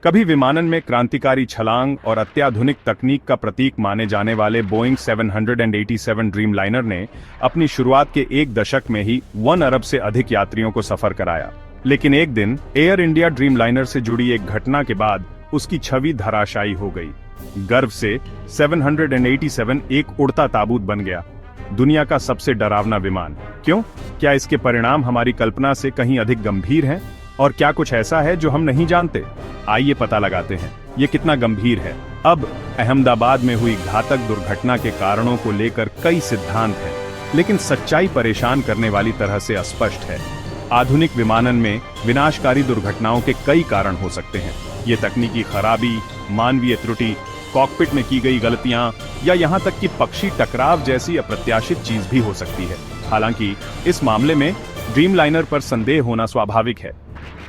कभी विमानन में क्रांतिकारी छलांग और अत्याधुनिक तकनीक का प्रतीक माने जाने वाले बोइंग 787 ड्रीमलाइनर ने अपनी शुरुआत के एक दशक में ही 1 अरब से अधिक यात्रियों को सफर कराया। लेकिन एक दिन एयर इंडिया ड्रीमलाइनर से जुड़ी एक घटना के बाद उसकी छवि धराशायी हो गई। गर्व से 787 एक उड़ता ताबूत बन गया, दुनिया का सबसे डरावना विमान। क्यों? क्या इसके परिणाम हमारी कल्पना से कहीं अधिक गंभीर हैं? और क्या कुछ ऐसा है जो हम नहीं जानते? आइए पता लगाते हैं ये कितना गंभीर है। अब अहमदाबाद में हुई घातक दुर्घटना के कारणों को लेकर कई सिद्धांत हैं, लेकिन सच्चाई परेशान करने वाली तरह से अस्पष्ट है। आधुनिक विमानन में विनाशकारी दुर्घटनाओं के कई कारण हो सकते हैं। ये तकनीकी खराबी, मानवीय त्रुटि, कॉकपिट में की गई गलतियां या यहां तक कि पक्षी टकराव जैसी अप्रत्याशित चीज भी हो सकती है। हालांकि इस मामले में ड्रीमलाइनर पर संदेह होना स्वाभाविक है।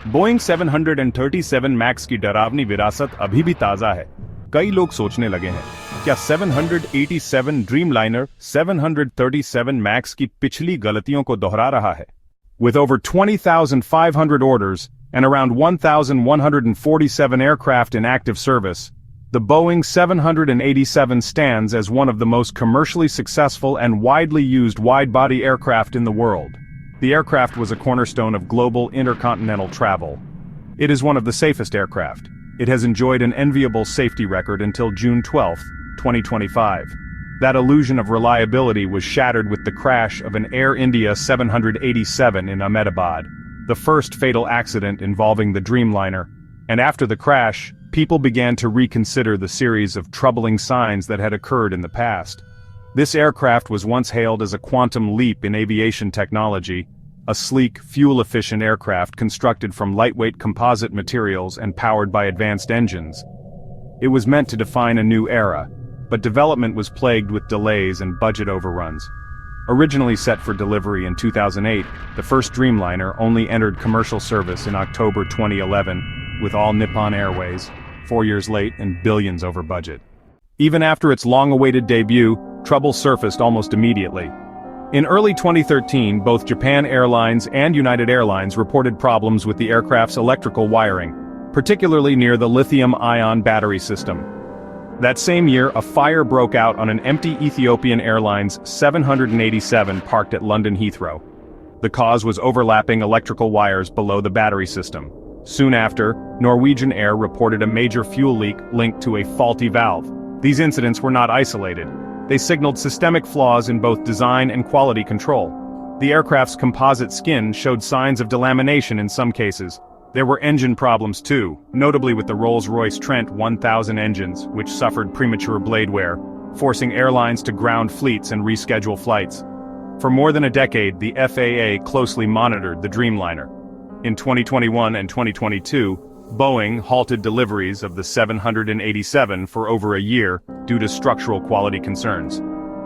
बोइंग 737 मैक्स की डरावनी विरासत अभी भी ताजा है। कई लोग सोचने लगे हैं, क्या 787 ड्रीमलाइनर 737 मैक्स की पिछली गलतियों को दोहरा रहा है? With over 20,500 orders and around 1,147 aircraft in active service, the Boeing 787 stands as one of the most commercially successful and widely used wide-body aircraft in the world. The aircraft was a cornerstone of global intercontinental travel. It is one of the safest aircraft. It has enjoyed an enviable safety record until June 12, 2025. That illusion of reliability was shattered with the crash of an Air India 787 in Ahmedabad, the first fatal accident involving the Dreamliner. And after the crash, people began to reconsider the series of troubling signs that had occurred in the past. This aircraft was once hailed as a quantum leap in aviation technology, a sleek, fuel-efficient aircraft constructed from lightweight composite materials and powered by advanced engines. It was meant to define a new era, but development was plagued with delays and budget overruns. Originally set for delivery in 2008, the first Dreamliner only entered commercial service in October 2011, with all Nippon Airways, 4 years late and billions over budget. Even after its long-awaited debut, trouble surfaced almost immediately. In early 2013, both Japan Airlines and United Airlines reported problems with the aircraft's electrical wiring, particularly near the lithium-ion battery system. That same year, a fire broke out on an empty Ethiopian Airlines 787 parked at London Heathrow. The cause was overlapping electrical wires below the battery system. Soon after, Norwegian Air reported a major fuel leak linked to a faulty valve. These incidents were not isolated. They signaled systemic flaws in both design and quality control. The aircraft's composite skin showed signs of delamination in some cases. There were engine problems too, notably with the Rolls-Royce Trent 1000 engines, which suffered premature blade wear, forcing airlines to ground fleets and reschedule flights. For more than a decade, the FAA closely monitored the Dreamliner. In 2021 and 2022, Boeing halted deliveries of the 787 for over a year due to structural quality concerns.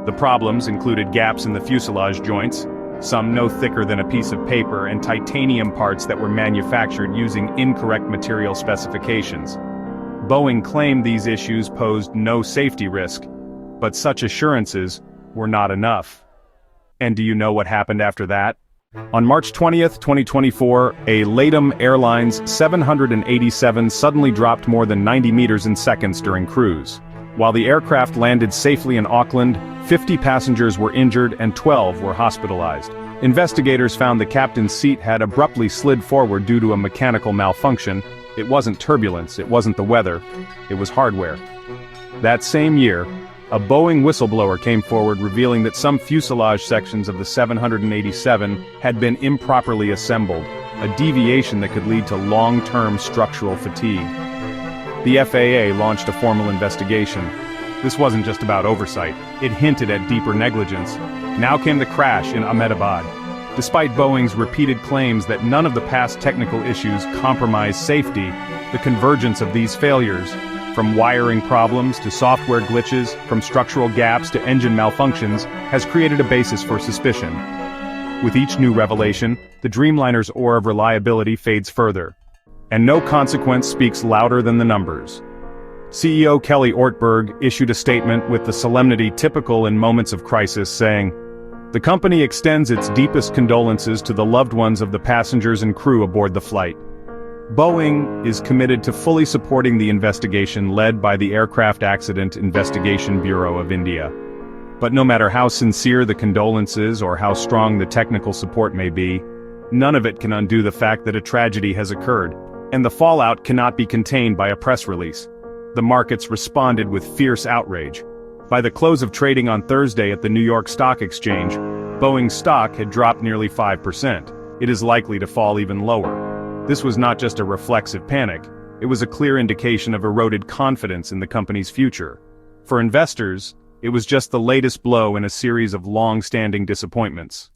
The problems included gaps in the fuselage joints, some no thicker than a piece of paper, and titanium parts that were manufactured using incorrect material specifications. Boeing claimed these issues posed no safety risk, but such assurances were not enough. And do you know what happened after that? On March 20, 2024, a LATAM Airlines 787 suddenly dropped more than 90 meters in seconds during cruise. While the aircraft landed safely in Auckland, 50 passengers were injured and 12 were hospitalized. Investigators found the captain's seat had abruptly slid forward due to a mechanical malfunction. It wasn't turbulence, it wasn't the weather, it was hardware. That same year, a Boeing whistleblower came forward revealing that some fuselage sections of the 787 had been improperly assembled, a deviation that could lead to long-term structural fatigue. The FAA launched a formal investigation. This wasn't just about oversight, it hinted at deeper negligence. Now came the crash in Ahmedabad. Despite Boeing's repeated claims that none of the past technical issues compromised safety, the convergence of these failures, from wiring problems to software glitches, from structural gaps to engine malfunctions, has created a basis for suspicion. With each new revelation, the Dreamliner's aura of reliability fades further. And no consequence speaks louder than the numbers. CEO Kelly Ortberg issued a statement with the solemnity typical in moments of crisis, saying, "The company extends its deepest condolences to the loved ones of the passengers and crew aboard the flight." Boeing is committed to fully supporting the investigation led by the Aircraft Accident Investigation Bureau of India. But no matter how sincere the condolences or how strong the technical support may be, none of it can undo the fact that a tragedy has occurred, and the fallout cannot be contained by a press release. The markets responded with fierce outrage. By the close of trading on Thursday at the New York Stock Exchange, Boeing's stock had dropped nearly 5%. It is likely to fall even lower. This was not just a reflexive panic, it was a clear indication of eroded confidence in the company's future. For investors, it was just the latest blow in a series of long-standing disappointments.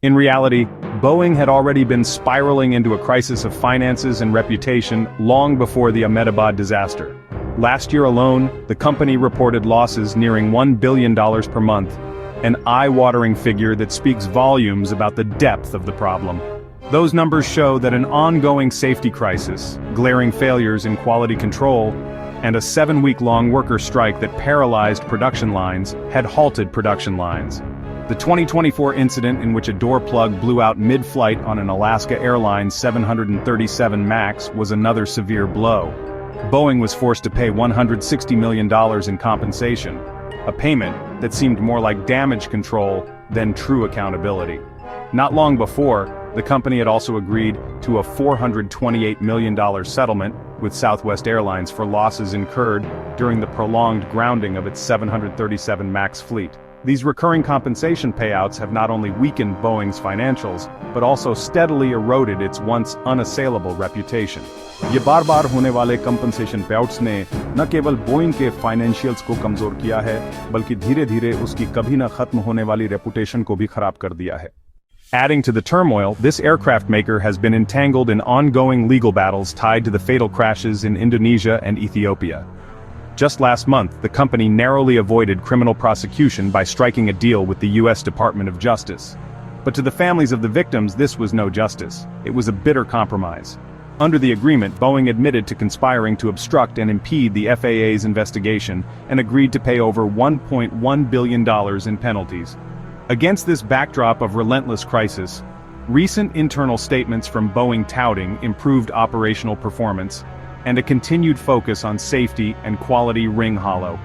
In reality, Boeing had already been spiraling into a crisis of finances and reputation long before the Ahmedabad disaster. Last year alone, the company reported losses nearing $1 billion per month, an eye-watering figure that speaks volumes about the depth of the problem. Those numbers show that an ongoing safety crisis, glaring failures in quality control, and a 7-week-long worker strike that paralyzed production lines had halted production lines. The 2024 incident in which a door plug blew out mid-flight on an Alaska Airlines 737 MAX was another severe blow. Boeing was forced to pay $160 million in compensation, a payment that seemed more like damage control than true accountability. Not long before, the company had also agreed to a $428 million settlement with Southwest Airlines for losses incurred during the prolonged grounding of its 737 MAX fleet. These recurring compensation payouts have not only weakened Boeing's financials, but also steadily eroded its once unassailable reputation. ये बार-बार होने वाले compensation payouts ने न केवल Boeing के financials को कमजोर किया है, बल्कि धीरे-धीरे उसकी कभी न खत्म होने वाली reputation को भी खराब कर दिया है. Adding to the turmoil, this aircraft maker has been entangled in ongoing legal battles tied to the fatal crashes in Indonesia and Ethiopia. Just last month, the company narrowly avoided criminal prosecution by striking a deal with the U.S. Department of Justice. But to the families of the victims, this was no justice. It was a bitter compromise. Under the agreement, Boeing admitted to conspiring to obstruct and impede the FAA's investigation and agreed to pay over $1.1 billion in penalties. Against this backdrop of relentless crisis, recent internal statements from Boeing touting improved operational performance and a continued focus on safety and quality ring hollow.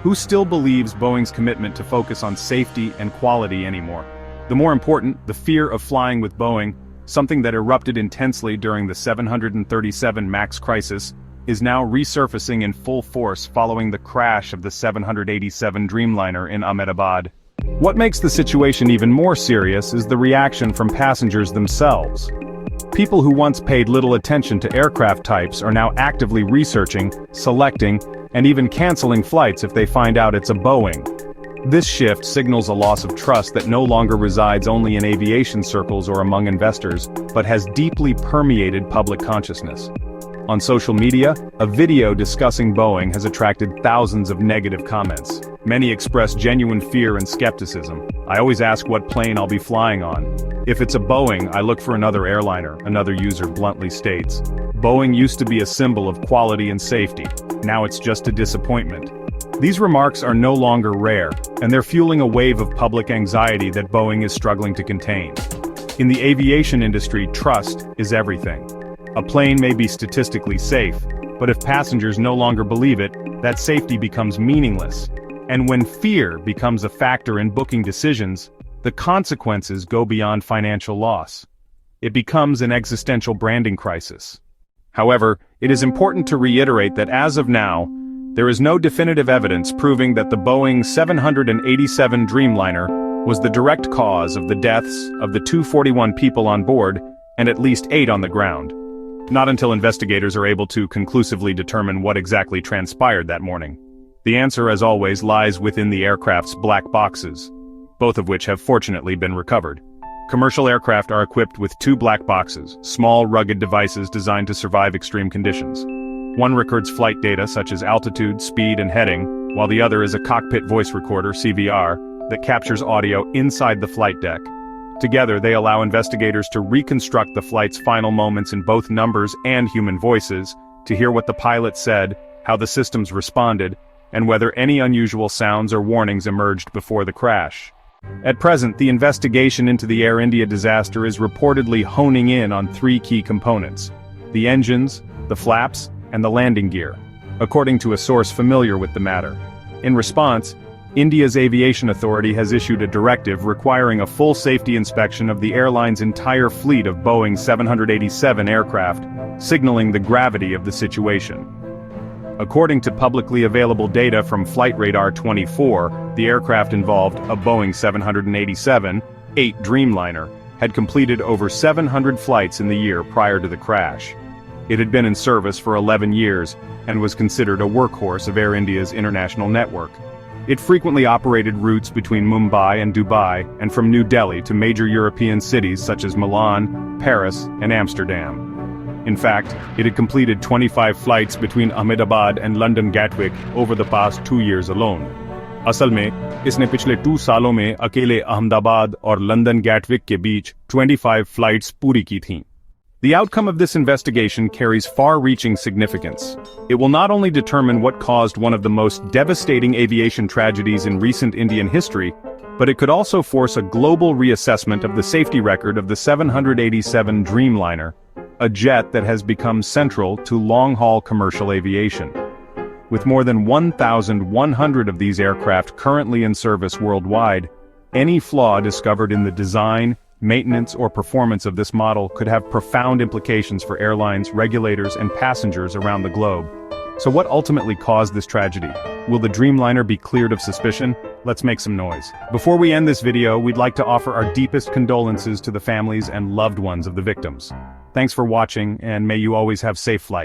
Who still believes Boeing's commitment to focus on safety and quality anymore? The more important, the fear of flying with Boeing, something that erupted intensely during the 737 MAX crisis, is now resurfacing in full force following the crash of the 787 Dreamliner in Ahmedabad. What makes the situation even more serious is the reaction from passengers themselves. People who once paid little attention to aircraft types are now actively researching, selecting, and even canceling flights if they find out it's a Boeing. This shift signals a loss of trust that no longer resides only in aviation circles or among investors, but has deeply permeated public consciousness. On social media, a video discussing Boeing has attracted thousands of negative comments. Many express genuine fear and skepticism. I always ask what plane I'll be flying on. If it's a Boeing, I look for another airliner, another user bluntly states. Boeing used to be a symbol of quality and safety. Now it's just a disappointment. These remarks are no longer rare, and they're fueling a wave of public anxiety that Boeing is struggling to contain. In the aviation industry, trust is everything. A plane may be statistically safe, but if passengers no longer believe it, that safety becomes meaningless. And when fear becomes a factor in booking decisions, the consequences go beyond financial loss. It becomes an existential branding crisis. However, it is important to reiterate that as of now, there is no definitive evidence proving that the Boeing 787 Dreamliner was the direct cause of the deaths of the 241 people on board and at least 8 on the ground. Not until investigators are able to conclusively determine what exactly transpired that morning. The answer, as always, lies within the aircraft's black boxes, both of which have fortunately been recovered. Commercial aircraft are equipped with 2 black boxes, small rugged devices designed to survive extreme conditions. One records flight data such as altitude, speed, and heading, while the other is a cockpit voice recorder, CVR, that captures audio inside the flight deck. Together, they allow investigators to reconstruct the flight's final moments in both numbers and human voices, to hear what the pilot said, how the systems responded, and whether any unusual sounds or warnings emerged before the crash. At present, the investigation into the Air India disaster is reportedly honing in on 3 key components: the engines, the flaps, and the landing gear, according to a source familiar with the matter. In response, India's Aviation Authority has issued a directive requiring a full safety inspection of the airline's entire fleet of Boeing 787 aircraft, signaling the gravity of the situation. According to publicly available data from Flight Radar 24, the aircraft involved, a Boeing 787-8 Dreamliner, had completed over 700 flights in the year prior to the crash. It had been in service for 11 years and was considered a workhorse of Air India's international network. It frequently operated routes between Mumbai and Dubai and from New Delhi to major European cities such as Milan, Paris, and Amsterdam. In fact, it had completed 25 flights between Ahmedabad and London Gatwick over the past 2 years alone. असल में, इसने पिछले 2 सालों में अकेले अहमदाबाद और London Gatwick के बीच 25 flights पूरी की थीं. The outcome of this investigation carries far-reaching significance. It will not only determine what caused one of the most devastating aviation tragedies in recent Indian history, but it could also force a global reassessment of the safety record of the 787 Dreamliner, a jet that has become central to long-haul commercial aviation. With more than 1,100 of these aircraft currently in service worldwide, any flaw discovered in the design, maintenance, or performance of this model could have profound implications for airlines, regulators, and passengers around the globe. So what ultimately caused this tragedy? Will the Dreamliner be cleared of suspicion? Let's make some noise. Before we end this video, we'd like to offer our deepest condolences to the families and loved ones of the victims. Thanks for watching, and may you always have safe flights.